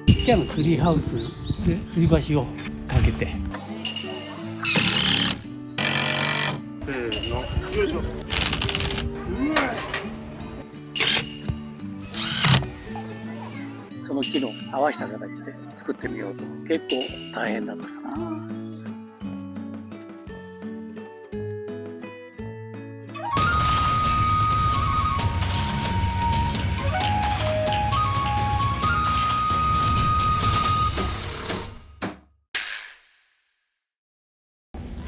ちっちゃなツリーハウスで吊り橋をかけて、よいしょ。その木の合わせた形で作ってみようと。結構大変だったかな。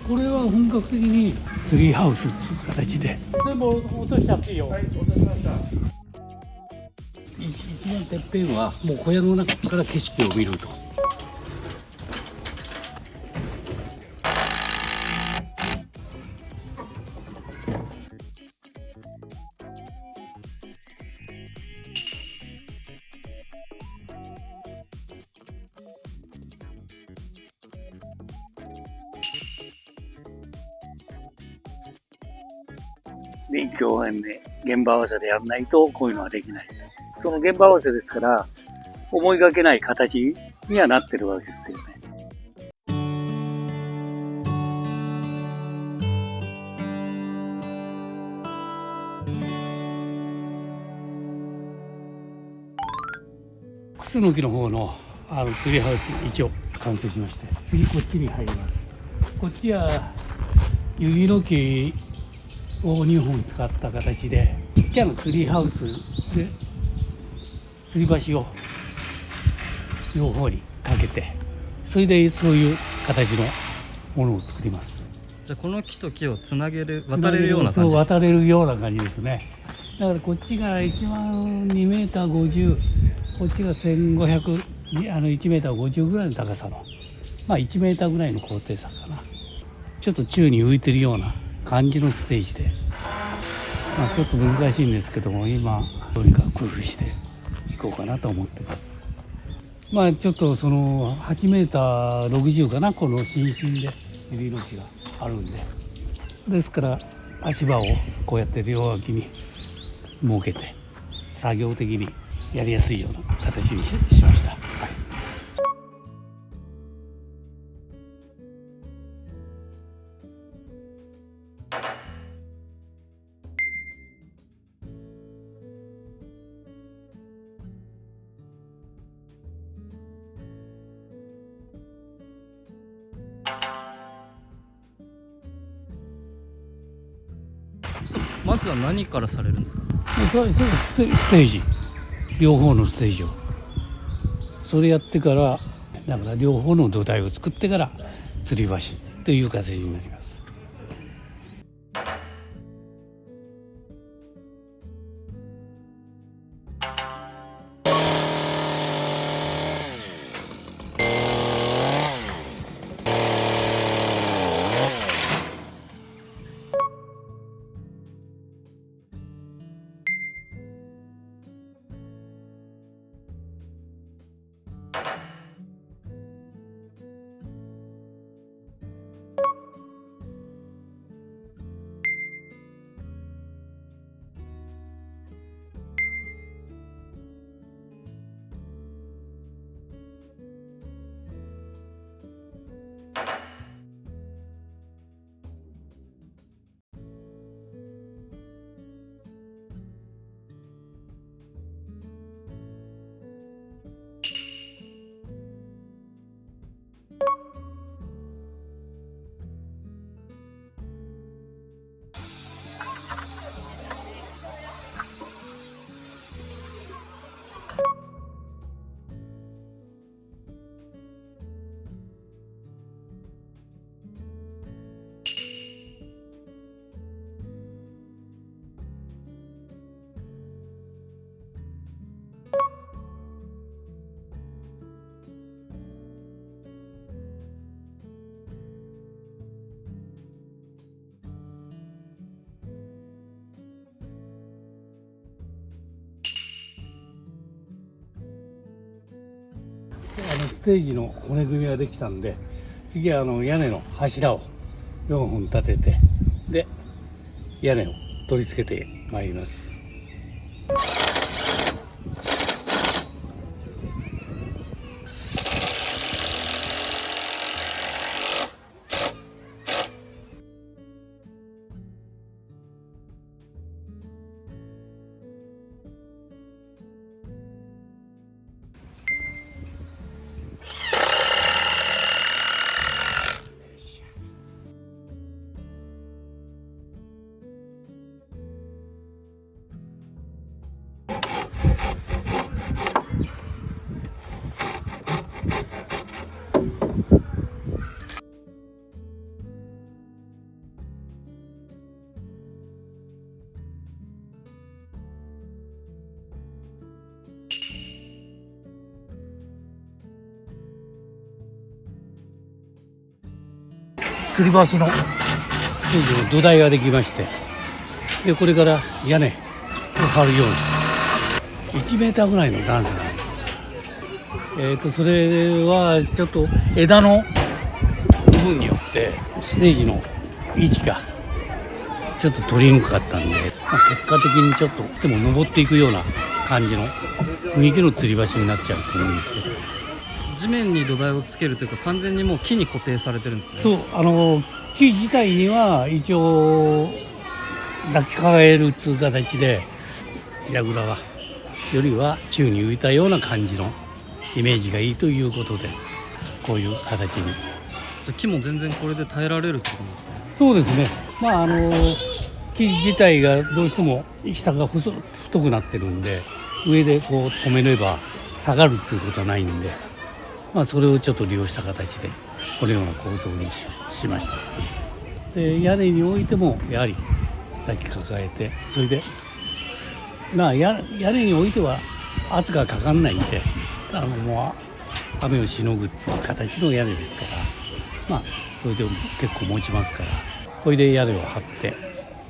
これは本格的にツリーハウスっていう形で。全部落としちゃっていいよ。はい、落としました。一番てっぺんはもう小屋の中から景色を見ると。臨機応変で現場合わせでやらないとこういうのはできない。その現場合わせですから思いがけない形にはなってるわけですよね。クスノキの方のツリーハウス一応完成しまして、次こっちに入ります。こっちはユの木を2本使った形でちっちゃなツリーハウスで吊り橋を両方にかけて、それでそういう形のものを作ります。じゃあこの木と木をつなげる、渡れるような感じそう、渡れるような感じですね。だからこっちが1万2メーター50、こっちが1500、1メーター50ぐらいの高さの、まあ1メーターぐらいの高低差かな。ちょっと宙に浮いてるような感じのステージで、まあ、ちょっと難しいんですけども、今どうにか工夫していこうかなと思ってます。まあちょっとその8メーター60かな、この新進でユリの木があるんで、ですから足場をこうやって両脇に設けて作業的にやりやすいような形に しました。はい。まずは何からされるんですか？そうステージ、両方のステージをそれやってから、だから両方の土台を作ってから吊り橋という形になります。ステージの骨組みができたんで、次は屋根の柱を4本立てて、で屋根を取り付けてまいります。吊り橋の土台ができまして、でこれから屋根を張るように1メーターぐらいの段差がある。それはちょっと枝の部分によってステージの位置がちょっと取りにくかったんで、結果的にちょっとでも登っていくような感じの雰囲気の吊り橋になっちゃうと思うんですけど、地面に土台をつけるというか、完全にもう木に固定されてるんですね。そう、木自体には一応抱きかかえるという形で、櫓はよりは宙に浮いたような感じのイメージがいいということで、こういう形に。木も全然これで耐えられるってことですね。そうですね。木自体がどうしても下が太くなってるんで、上でこう止めれば下がるっていうことはないんで、それをちょっと利用した形でこのような構造に しました。で屋根においてもやはり抱きかかえて、それで屋根においては圧がかかんないんで、もう雨をしのぐっていう形の屋根ですから、それで結構持ちますから、これで屋根を張って、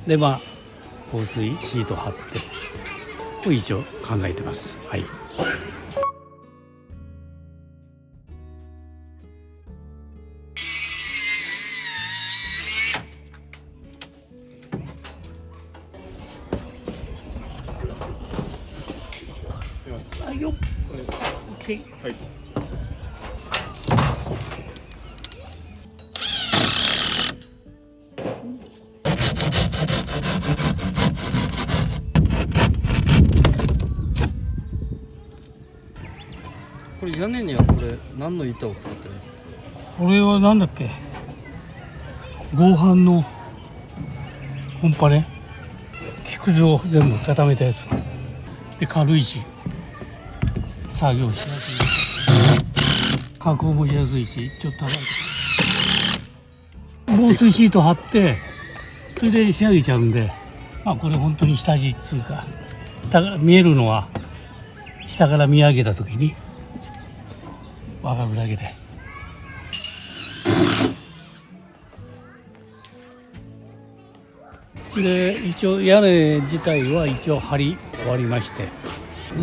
で防水シートを張ってを一応考えてます。はい。はいよ。OK。はい。これ屋根にはこれ何の板を使ってるんですか？これはなんだっけ、合板の本パネ、木くずを全部固めたやつで、軽いし作業しやすい、加工もしやすいし、ちょっと高い。防水シート貼ってそれで仕上げちゃうんで、これ本当に下地っていうか、下が見えるのは下から見上げた時に分かるだけで。で一応屋根自体は一応張り終わりまして、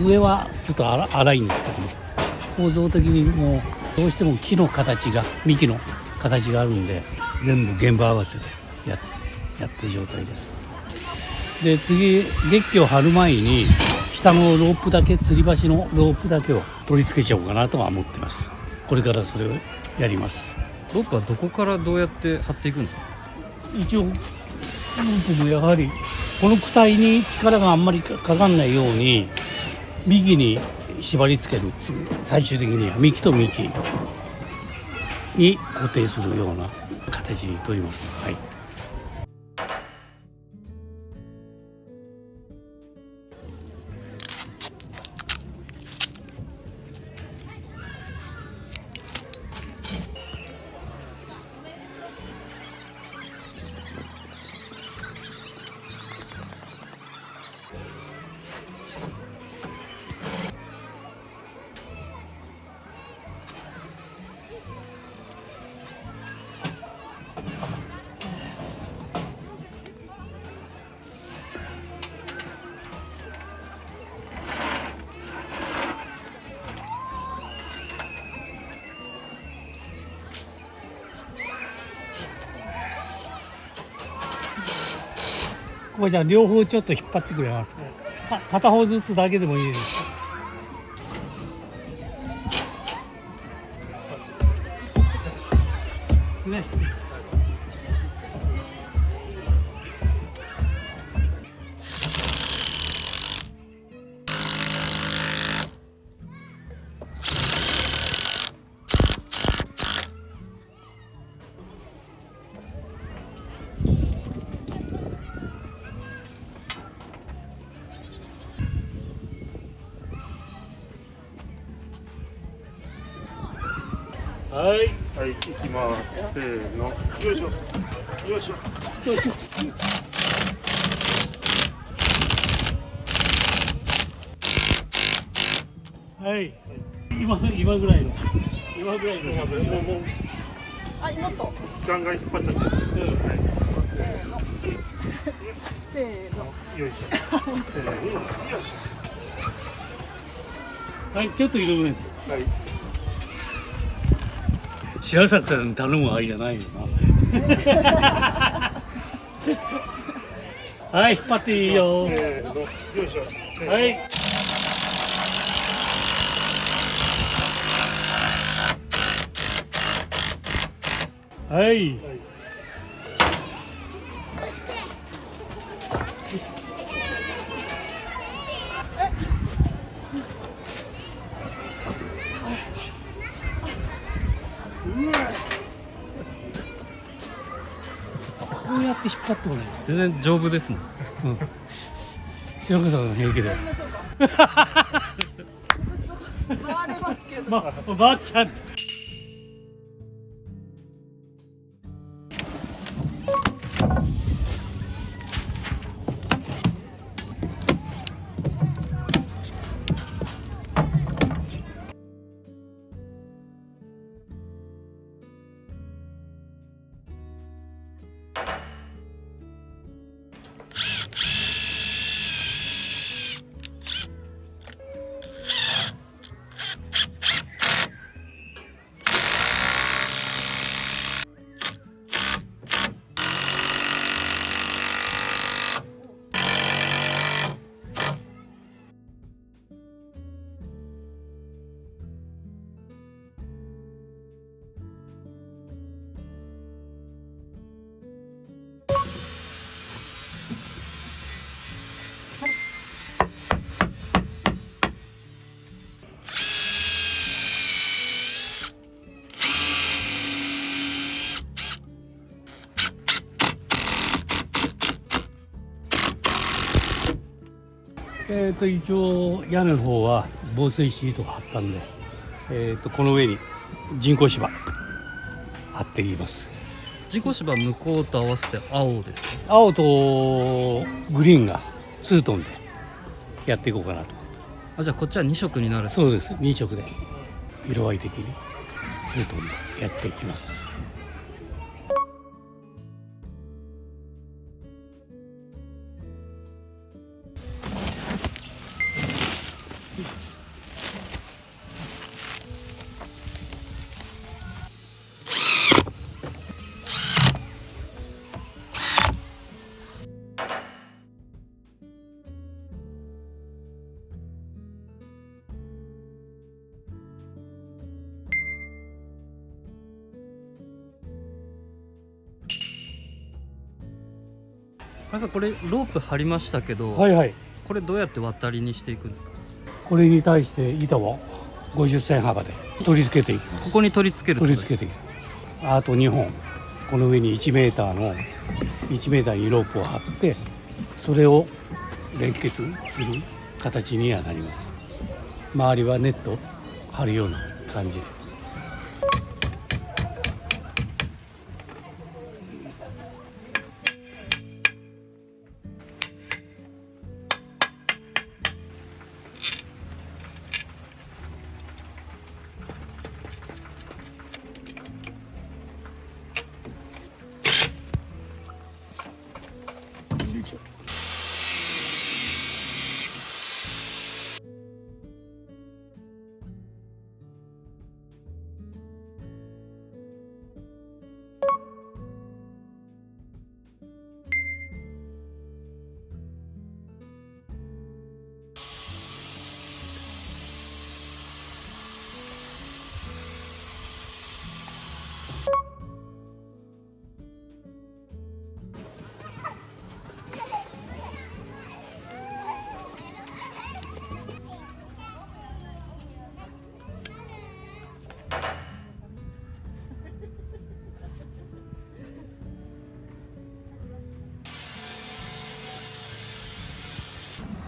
上はちょっと粗いんですけども、構造的にもうどうしても木の形が、幹の形があるんで、全部現場合わせでやった状態です。で次、デッキを張る前に下のロープだけ、吊り橋のロープだけを取り付けちゃおうかなとは思ってます。これからそれをやります。ロープはどこからどうやって張っていくんですか？一応ロープもやはりこの躯体に力があんまりかかんないように幹に縛り付ける。最終的には幹と幹に固定するような形に取ります。はい。ここじゃあ両方ちょっと引っ張ってくれますか？片方ずつだけでもいいです。ですね。はい、はい、行きます。せーの、よいしょ。よいしょ。はい、今ぐらいの。もうあ、もっと。ガンガン引っ張っちゃって。はい。せーの。せーの。よいしょ。せーの。よいしはい、ちょっと色め。ょ。はい。白崎さんに頼む愛じゃないよな。はい、引っ張っていいよ。せーの。よいしょ。せーのはい。はい。はいこうやって引っ張ってもね。全然丈夫ですね。うん。白川さん平気で。やりましょうか。回れますけど。ばっちゃん。一応屋根の方は防水シートが張ったんで、この上に人工芝張っていきます。人工芝向こうと合わせて青ですか？青とグリーンがツートンでやっていこうかなと。あ、じゃあこっちは2色になる。そうです、2色で色合い的にツートンでやっていきます。原さん、これロープ張りましたけど、はいはい。これどうやって渡りにしていくんですか？これに対して板を50セン幅で取り付けていきます。ここに取り付けるってこと取り付けていきます。あと2本この上に1メーターの1メーターにロープを張ってそれを連結する形にはなります。周りはネット張るような感じで。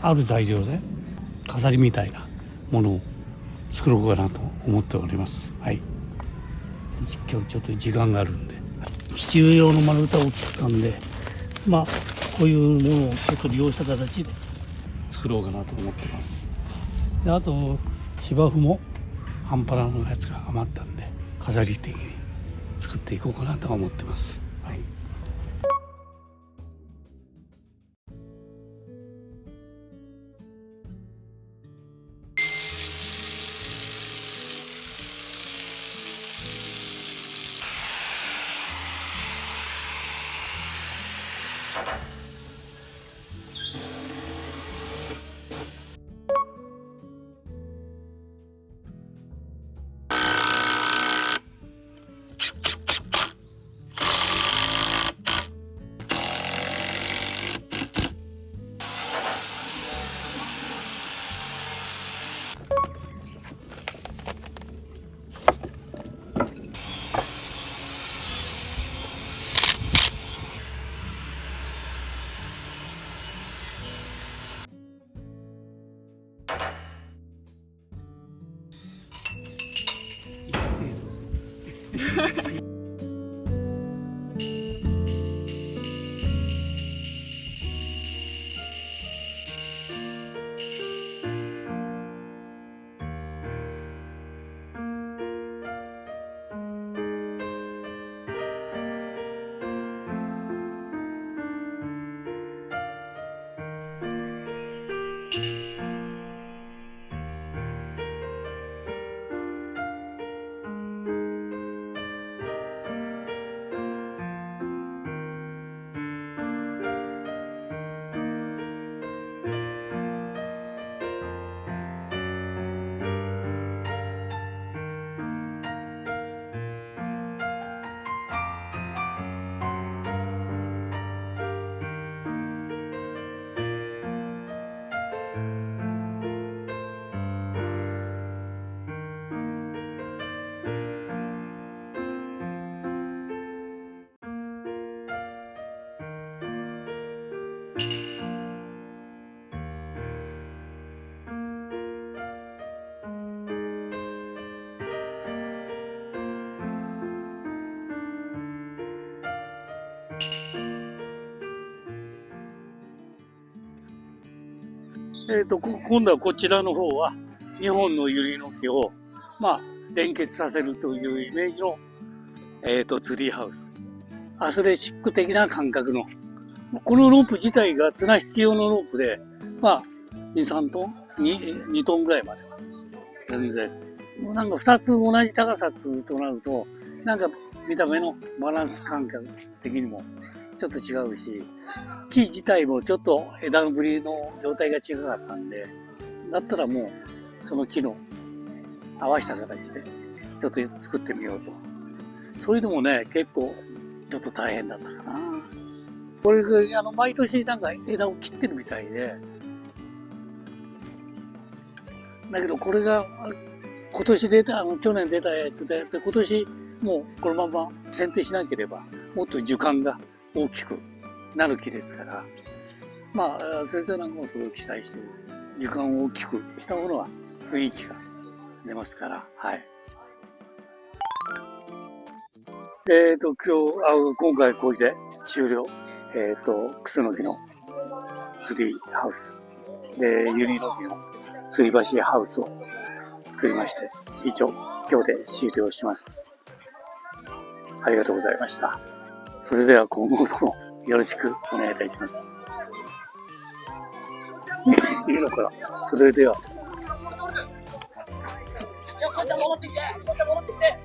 ある材料で飾りみたいなものを作ろうかなと思っております。はい。今日ちょっと時間があるんで、支柱用の丸太を作ったんで、まあこういうものをちょっと利用した形で作ろうかなと思ってます。で、あと芝生も半端なのやつが余ったんで飾り的に作っていこうかなとは思ってます。はい。今度はこちらの方は2本のユリの木を、連結させるというイメージの、ツリーハウス。アスレチック的な感覚の。このロープ自体が綱引き用のロープで、2、3トン 2トンぐらいまでは。全然。なんか2つ同じ高さとなると、なんか見た目のバランス感覚的にもちょっと違うし、木自体もちょっと枝のぶりの状態が違かったんで、だったらもうその木の合わせた形でちょっと作ってみようと。それでもね、結構ちょっと大変だったかな。これが毎年なんか枝を切ってるみたいで、だけどこれが今年出た、去年出たやつで、今年もうこのまま剪定しなければもっと樹幹が大きくなる木ですから、先生なんかもそれを期待してる。樹幹を大きくしたものは雰囲気が出ますから、はい。今回これで終了。クスノキのツリーハウス。で、ユリノキの吊り橋ハウスを作りまして、以上、今日で終了します。ありがとうございました。それでは今後ともよろしくお願いいたします。いいのかな？それでは。いや、母ちゃん戻ってきて！母ちゃん戻ってきて！